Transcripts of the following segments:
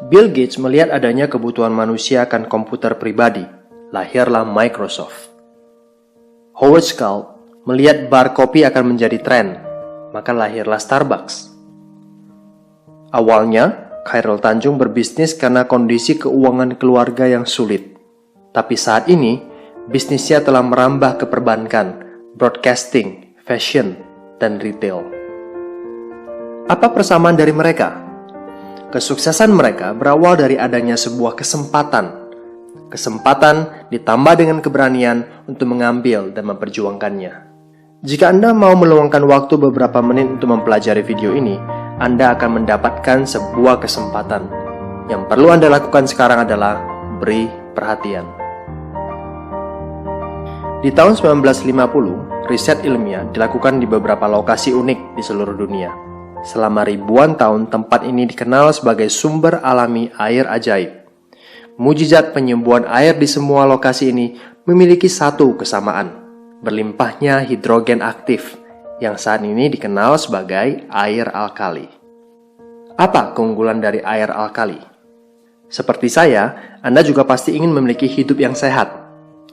Bill Gates melihat adanya kebutuhan manusia akan komputer pribadi. Lahirlah Microsoft. Howard Schultz melihat bar kopi akan menjadi tren, maka lahirlah Starbucks. Awalnya, Khairul Tanjung berbisnis karena kondisi keuangan keluarga yang sulit. Tapi saat ini, bisnisnya telah merambah ke perbankan, broadcasting, fashion, dan retail. Apa persamaan dari mereka? Kesuksesan mereka berawal dari adanya sebuah kesempatan. Kesempatan ditambah dengan keberanian untuk mengambil dan memperjuangkannya. Jika Anda mau meluangkan waktu beberapa menit untuk mempelajari video ini, Anda akan mendapatkan sebuah kesempatan. Yang perlu Anda lakukan sekarang adalah beri perhatian. Di tahun 1950, riset ilmiah dilakukan di beberapa lokasi unik di seluruh dunia. Selama ribuan tahun, tempat ini dikenal sebagai sumber alami air ajaib. Mujizat penyembuhan air di semua lokasi ini memiliki satu kesamaan, berlimpahnya hidrogen aktif, yang saat ini dikenal sebagai air alkali. Apa keunggulan dari air alkali? Seperti saya, Anda juga pasti ingin memiliki hidup yang sehat.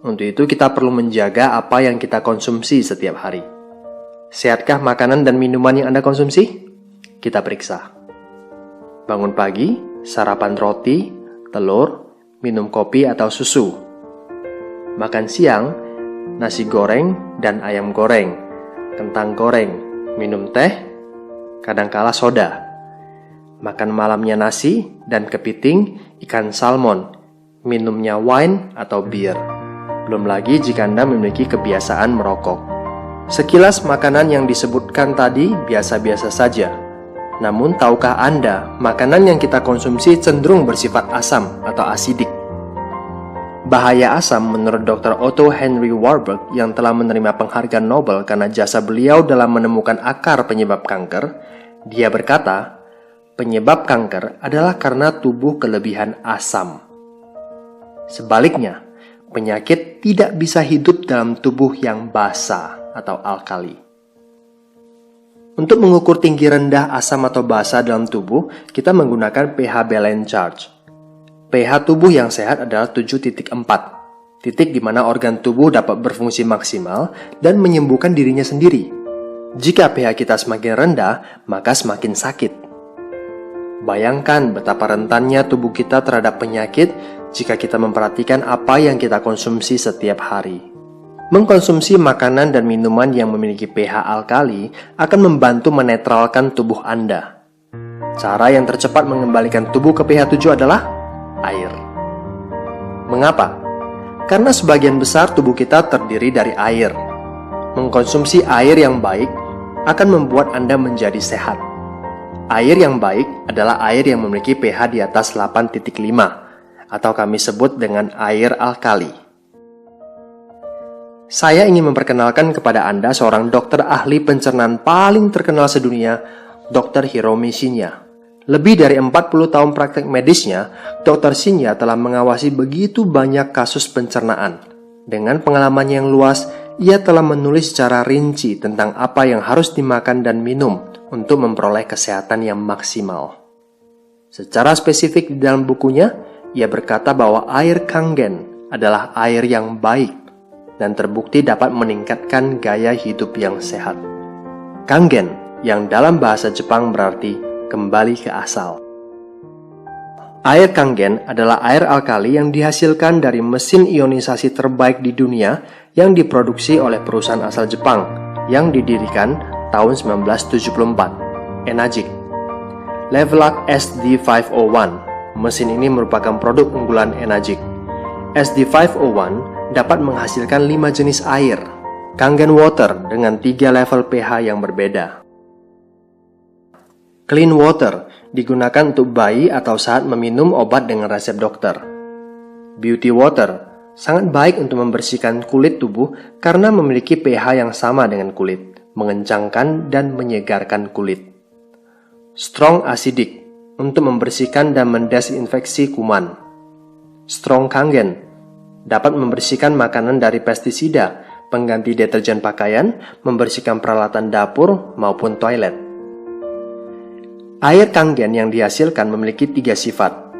Untuk itu kita perlu menjaga apa yang kita konsumsi setiap hari. Sehatkah makanan dan minuman yang Anda konsumsi? Kita periksa. Bangun pagi, sarapan roti, telur, minum kopi atau susu. Makan siang, nasi goreng dan ayam goreng, kentang goreng, minum teh, kadangkala soda. Makan malamnya nasi dan kepiting, ikan salmon, minumnya wine atau bir. Belum lagi jika Anda memiliki kebiasaan merokok. Sekilas makanan yang disebutkan tadi biasa-biasa saja. Namun tahukah Anda, makanan yang kita konsumsi cenderung bersifat asam atau asidik? Bahaya asam menurut Dr. Otto Henry Warburg yang telah menerima penghargaan Nobel karena jasa beliau dalam menemukan akar penyebab kanker, dia berkata, penyebab kanker adalah karena tubuh kelebihan asam. Sebaliknya, penyakit tidak bisa hidup dalam tubuh yang basa atau alkali. Untuk mengukur tinggi rendah asam atau basa dalam tubuh, kita menggunakan pH balance charge. pH tubuh yang sehat adalah 7.4, titik di mana organ tubuh dapat berfungsi maksimal dan menyembuhkan dirinya sendiri. Jika pH kita semakin rendah, maka semakin sakit. Bayangkan betapa rentannya tubuh kita terhadap penyakit jika kita memperhatikan apa yang kita konsumsi setiap hari. Mengkonsumsi makanan dan minuman yang memiliki pH alkali akan membantu menetralkan tubuh Anda. Cara yang tercepat mengembalikan tubuh ke pH 7 adalah air. Mengapa? Karena sebagian besar tubuh kita terdiri dari air. Mengkonsumsi air yang baik akan membuat Anda menjadi sehat. Air yang baik adalah air yang memiliki pH di atas 8.5 atau kami sebut dengan air alkali. Saya ingin memperkenalkan kepada Anda seorang dokter ahli pencernaan paling terkenal sedunia, Dr. Hiromi Shinya. Lebih dari 40 tahun praktek medisnya, Dr. Shinya telah mengawasi begitu banyak kasus pencernaan. Dengan pengalaman yang luas, ia telah menulis secara rinci tentang apa yang harus dimakan dan minum untuk memperoleh kesehatan yang maksimal. Secara spesifik di dalam bukunya, ia berkata bahwa air Kangen adalah air yang baik dan terbukti dapat meningkatkan gaya hidup yang sehat. Kangen, yang dalam bahasa Jepang berarti kembali ke asal. Air Kangen adalah air alkali yang dihasilkan dari mesin ionisasi terbaik di dunia yang diproduksi oleh perusahaan asal Jepang yang didirikan tahun 1974, Enagic. Levelac SD501, mesin ini merupakan produk unggulan Enagic. SD501 dapat menghasilkan 5 jenis air, Kangen Water dengan 3 level pH yang berbeda. Clean Water digunakan untuk bayi atau saat meminum obat dengan resep dokter. Beauty Water sangat baik untuk membersihkan kulit tubuh karena memiliki pH yang sama dengan kulit, mengencangkan dan menyegarkan kulit. Strong Acidic untuk membersihkan dan mendesinfeksi kuman. Strong Kangen dapat membersihkan makanan dari pestisida, pengganti deterjen pakaian, membersihkan peralatan dapur maupun toilet. Air Kangen yang dihasilkan memiliki 3 sifat.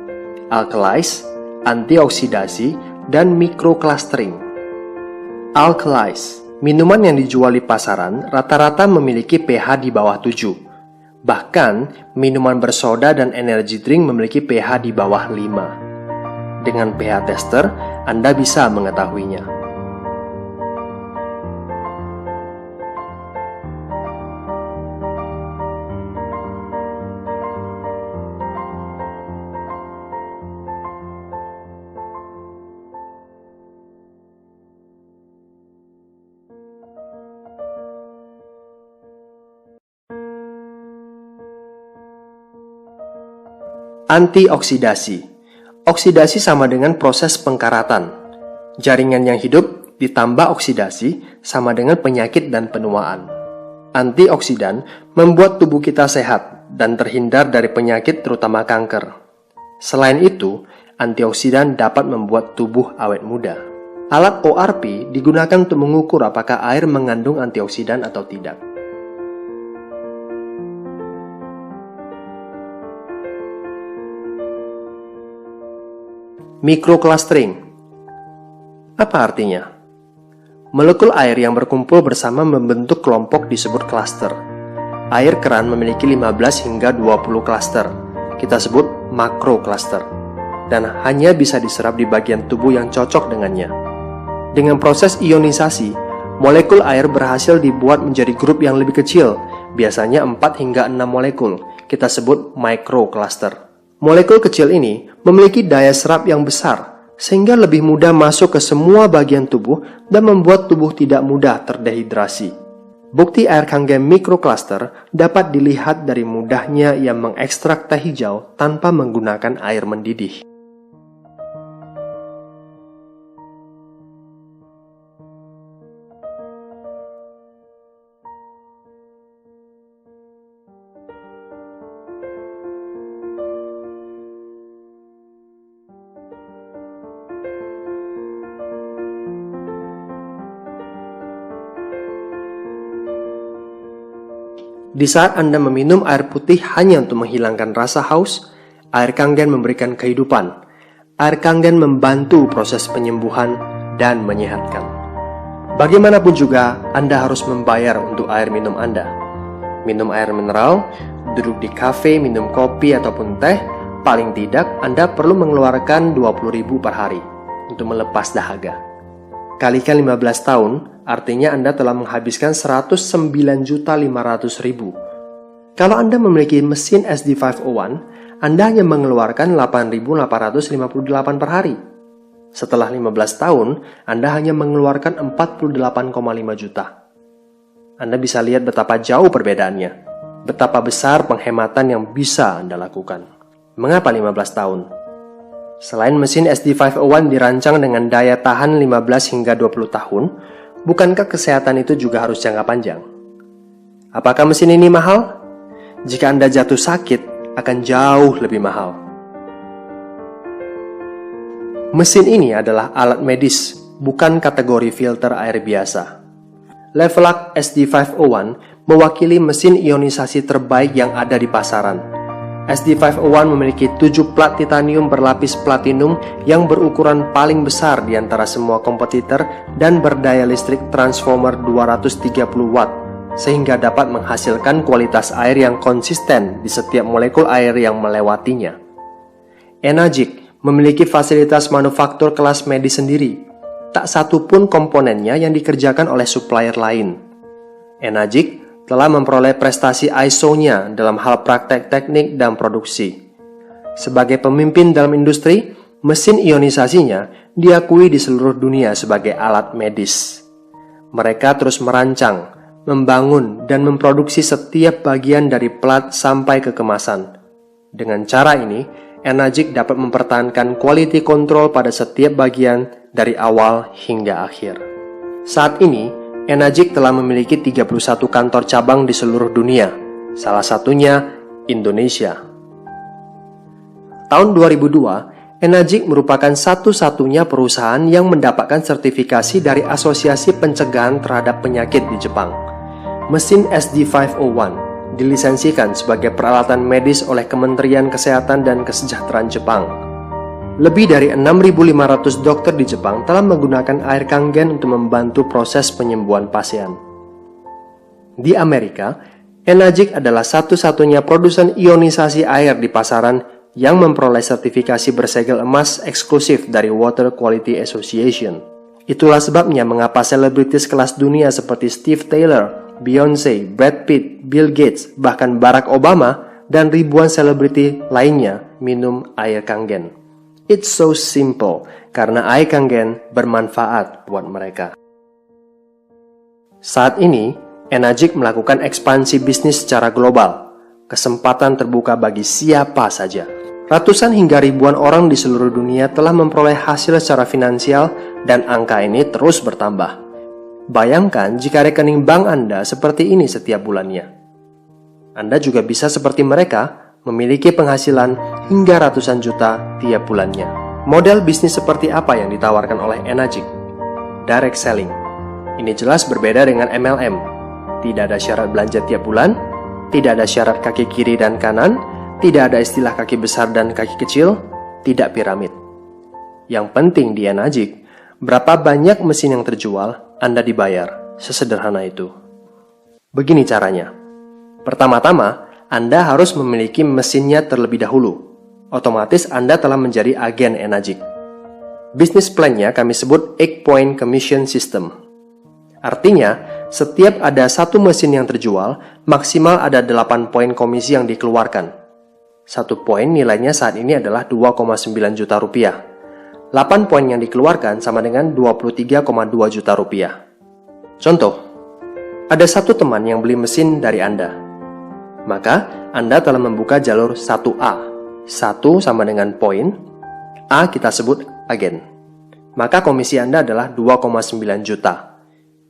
alkalize, antioksidasi, dan microclustering. Alkalize, minuman yang dijual di pasaran rata-rata memiliki pH di bawah 7. Bahkan, minuman bersoda dan energy drink memiliki pH di bawah 5. Dengan pH tester, Anda bisa mengetahuinya. Antioksidasi. Oksidasi sama dengan proses pengkaratan. Jaringan yang hidup ditambah oksidasi sama dengan penyakit dan penuaan. Antioksidan membuat tubuh kita sehat dan terhindar dari penyakit terutama kanker. Selain itu, antioksidan dapat membuat tubuh awet muda. Alat ORP digunakan untuk mengukur apakah air mengandung antioksidan atau tidak. Microclustering. Apa artinya? Molekul air yang berkumpul bersama membentuk kelompok disebut cluster. Air keran memiliki 15 hingga 20 cluster. Kita sebut makrocluster. Dan hanya bisa diserap di bagian tubuh yang cocok dengannya. Dengan proses ionisasi, molekul air berhasil dibuat menjadi grup yang lebih kecil, biasanya 4 hingga 6 molekul. Kita sebut microcluster. Molekul kecil ini memiliki daya serap yang besar, sehingga lebih mudah masuk ke semua bagian tubuh dan membuat tubuh tidak mudah terdehidrasi. Bukti air Kangen microcluster dapat dilihat dari mudahnya ia mengekstrak teh hijau tanpa menggunakan air mendidih. Di saat Anda meminum air putih hanya untuk menghilangkan rasa haus, air Kangen memberikan kehidupan. Air Kangen membantu proses penyembuhan dan menyehatkan. Bagaimanapun juga, Anda harus membayar untuk air minum Anda. Minum air mineral, duduk di kafe, minum kopi ataupun teh, paling tidak Anda perlu mengeluarkan 20.000 per hari untuk melepas dahaga. Kalikan 15 tahun, artinya Anda telah menghabiskan 109.500.000. Kalau Anda memiliki mesin SD501, Anda hanya mengeluarkan 8.858 per hari. Setelah 15 tahun, Anda hanya mengeluarkan 48,5 juta. Anda bisa lihat betapa jauh perbedaannya. Betapa besar penghematan yang bisa Anda lakukan. Mengapa 15 tahun? Selain mesin SD501 dirancang dengan daya tahan 15 hingga 20 tahun, bukankah kesehatan itu juga harus jangka panjang? Apakah mesin ini mahal? Jika Anda jatuh sakit, akan jauh lebih mahal. Mesin ini adalah alat medis, bukan kategori filter air biasa. Levelac SD501 mewakili mesin ionisasi terbaik yang ada di pasaran. SD501 memiliki 7 plat titanium berlapis platinum yang berukuran paling besar di antara semua kompetitor dan berdaya listrik transformer 230 watt, sehingga dapat menghasilkan kualitas air yang konsisten di setiap molekul air yang melewatinya. Enagic memiliki fasilitas manufaktur kelas medis sendiri. Tak satu pun komponennya yang dikerjakan oleh supplier lain. Enagic telah memperoleh prestasi ISO-nya dalam hal praktek teknik dan produksi. Sebagai pemimpin dalam industri, mesin ionisasinya diakui di seluruh dunia sebagai alat medis. Mereka terus merancang, membangun, dan memproduksi setiap bagian dari plat sampai ke kemasan. Dengan cara ini, Enagic dapat mempertahankan quality control pada setiap bagian dari awal hingga akhir. Saat ini, Enagic telah memiliki 31 kantor cabang di seluruh dunia, salah satunya Indonesia. Tahun 2002, Enagic merupakan satu-satunya perusahaan yang mendapatkan sertifikasi dari Asosiasi Pencegahan Terhadap Penyakit di Jepang. Mesin SD501 dilisensikan sebagai peralatan medis oleh Kementerian Kesehatan dan Kesejahteraan Jepang. Lebih dari 6.500 dokter di Jepang telah menggunakan air Kangen untuk membantu proses penyembuhan pasien. Di Amerika, Enagic adalah satu-satunya produsen ionisasi air di pasaran yang memperoleh sertifikasi bersegel emas eksklusif dari Water Quality Association. Itulah sebabnya mengapa selebritis kelas dunia seperti Steve Taylor, Beyoncé, Brad Pitt, Bill Gates, bahkan Barack Obama, dan ribuan selebriti lainnya minum air Kangen. It's so simple, karena air Kangen bermanfaat buat mereka. Saat ini, Enagic melakukan ekspansi bisnis secara global. Kesempatan terbuka bagi siapa saja. Ratusan hingga ribuan orang di seluruh dunia telah memperoleh hasil secara finansial dan angka ini terus bertambah. Bayangkan jika rekening bank Anda seperti ini setiap bulannya. Anda juga bisa seperti mereka, memiliki penghasilan hingga ratusan juta tiap bulannya. Model bisnis seperti apa yang ditawarkan oleh Enagic? Direct selling. Ini jelas berbeda dengan MLM. Tidak ada syarat belanja tiap bulan, tidak ada syarat kaki kiri dan kanan, tidak ada istilah kaki besar dan kaki kecil, tidak piramid. Yang penting di Enagic, berapa banyak mesin yang terjual, Anda dibayar. Sesederhana itu. Begini caranya. Pertama-tama, Anda harus memiliki mesinnya terlebih dahulu. Otomatis Anda telah menjadi agen Enagic. Bisnis plan-nya kami sebut 8-point commission system. Artinya, setiap ada satu mesin yang terjual, maksimal ada 8 poin komisi yang dikeluarkan. Satu poin nilainya saat ini adalah 2,9 juta rupiah. 8 poin yang dikeluarkan sama dengan 23,2 juta rupiah. Contoh, ada satu teman yang beli mesin dari Anda. Maka, Anda telah membuka jalur 1A. 1 sama dengan poin, A kita sebut agen. Maka komisi Anda adalah 2,9 juta.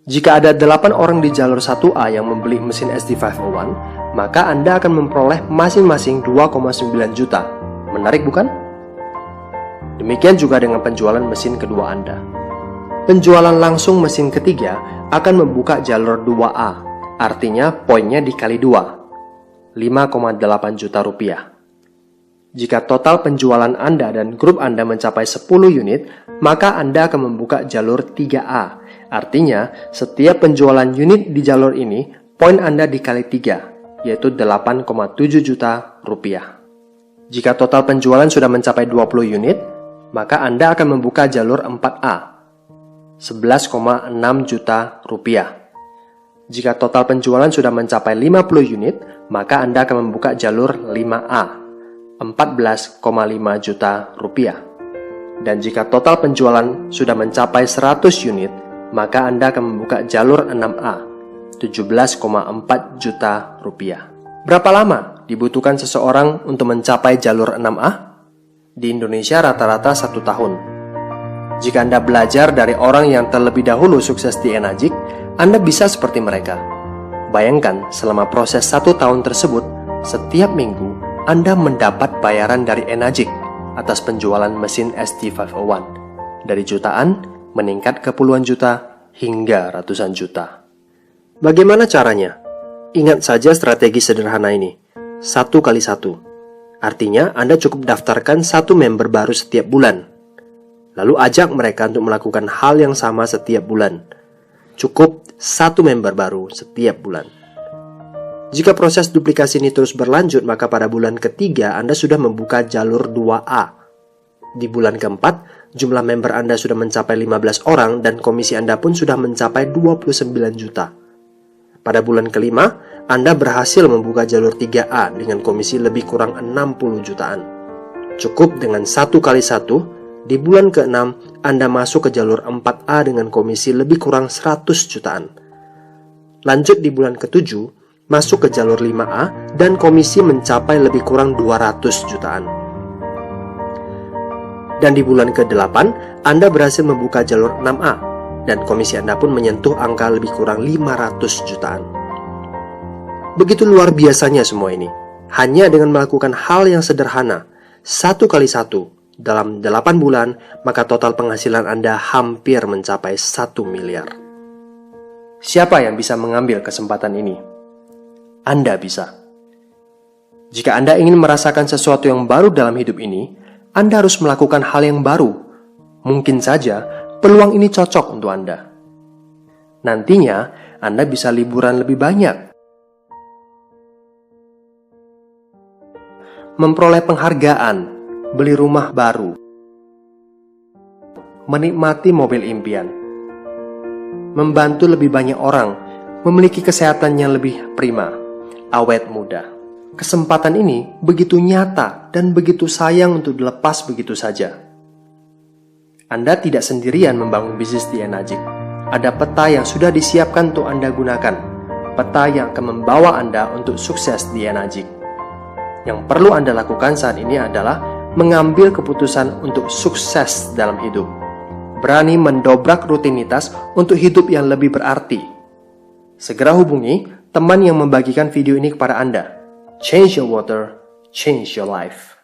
Jika ada 8 orang di jalur 1A yang membeli mesin SD501, maka Anda akan memperoleh masing-masing 2,9 juta. Menarik bukan? Demikian juga dengan penjualan mesin kedua Anda. Penjualan langsung mesin ketiga akan membuka jalur 2A, artinya poinnya dikali 2, 5,8 juta rupiah. Jika total penjualan Anda dan grup Anda mencapai 10 unit, maka Anda akan membuka jalur 3A. Artinya, setiap penjualan unit di jalur ini, poin Anda dikali 3, yaitu 8,7 juta rupiah. Jika total penjualan sudah mencapai 20 unit, maka Anda akan membuka jalur 4A, 11,6 juta rupiah. Jika total penjualan sudah mencapai 50 unit, maka Anda akan membuka jalur 5A, 14,5 juta rupiah. Dan jika total penjualan sudah mencapai 100 unit, maka Anda akan membuka jalur 6A, 17,4 juta rupiah. Berapa lama dibutuhkan seseorang untuk mencapai jalur 6A? Di Indonesia rata-rata 1 tahun. Jika Anda belajar dari orang yang terlebih dahulu sukses di Enagic, Anda bisa seperti mereka. Bayangkan selama proses 1 tahun tersebut, setiap minggu Anda mendapat bayaran dari Enagic atas penjualan mesin SD501. Dari jutaan, meningkat ke puluhan juta hingga ratusan juta. Bagaimana caranya? Ingat saja strategi sederhana ini. 1 kali 1. Artinya Anda cukup daftarkan 1 member baru setiap bulan. Lalu ajak mereka untuk melakukan hal yang sama setiap bulan. Cukup 1 member baru setiap bulan. Jika proses duplikasi ini terus berlanjut, maka pada bulan ketiga Anda sudah membuka jalur 2A. Di bulan keempat, jumlah member Anda sudah mencapai 15 orang dan komisi Anda pun sudah mencapai 29 juta. Pada bulan kelima, Anda berhasil membuka jalur 3A dengan komisi lebih kurang 60 jutaan. Cukup dengan 1 kali 1, di bulan ke-6, Anda masuk ke jalur 4A dengan komisi lebih kurang 100 jutaan. Lanjut di bulan ke-7, masuk ke jalur 5A dan komisi mencapai lebih kurang 200 jutaan. Dan di bulan ke-8, Anda berhasil membuka jalur 6A, dan komisi Anda pun menyentuh angka lebih kurang 500 jutaan. Begitu luar biasanya semua ini. Hanya dengan melakukan hal yang sederhana, 1 kali 1, dalam 8 bulan, maka total penghasilan Anda hampir mencapai 1 miliar. Siapa yang bisa mengambil kesempatan ini? Anda bisa. Jika Anda ingin merasakan sesuatu yang baru dalam hidup ini, Anda harus melakukan hal yang baru. Mungkin saja peluang ini cocok untuk Anda. Nantinya, Anda bisa liburan lebih banyak, memperoleh penghargaan, beli rumah baru, menikmati mobil impian, membantu lebih banyak orang, memiliki kesehatan yang lebih prima, awet muda. Kesempatan ini begitu nyata dan begitu sayang untuk dilepas begitu saja. Anda tidak sendirian membangun bisnis di Enagic. Ada peta yang sudah disiapkan untuk Anda gunakan. Peta yang akan membawa Anda untuk sukses di Enagic. Yang perlu Anda lakukan saat ini adalah mengambil keputusan untuk sukses dalam hidup. Berani mendobrak rutinitas untuk hidup yang lebih berarti. Segera hubungi teman yang membagikan video ini kepada Anda. Change your water, change your life.